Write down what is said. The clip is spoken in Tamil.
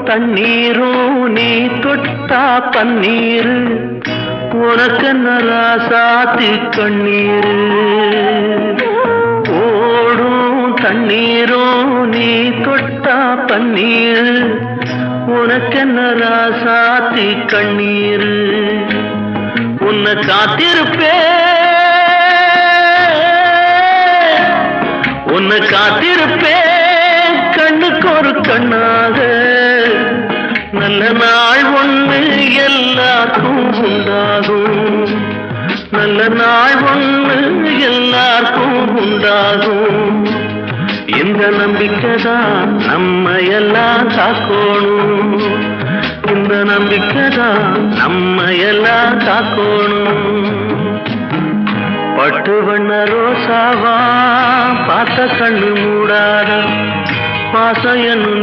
தண்ணீரும் நீ தொட்டா பன்னீர் உனக்கென்ன ராசாத்தி கண்ணீர் ஓடும் தண்ணீரும் நீ தொட்டா பன்னீர் உனக்கென்ன ராசாத்தி கண்ணீர் உன்னை காத்திருப்பேன் கண்ணுக்கு ஒரு கண்ணாக நல்ல நாள் ஒண்ணு எல்லாருக்கும் உண்டாகும் நல்ல நாள் ஒண்ணு எல்லாருக்கும் உண்டாகும் இந்த நம்பிக்கைதான் நம்ம எல்லாம் காக்கணும் இந்த நம்பிக்கைதான் நம்ம எல்லாம் காக்கணும் பட்டு வண்ண ரோசாவா பார்த்த கண்ணு மூடாத பாசம் என்னும்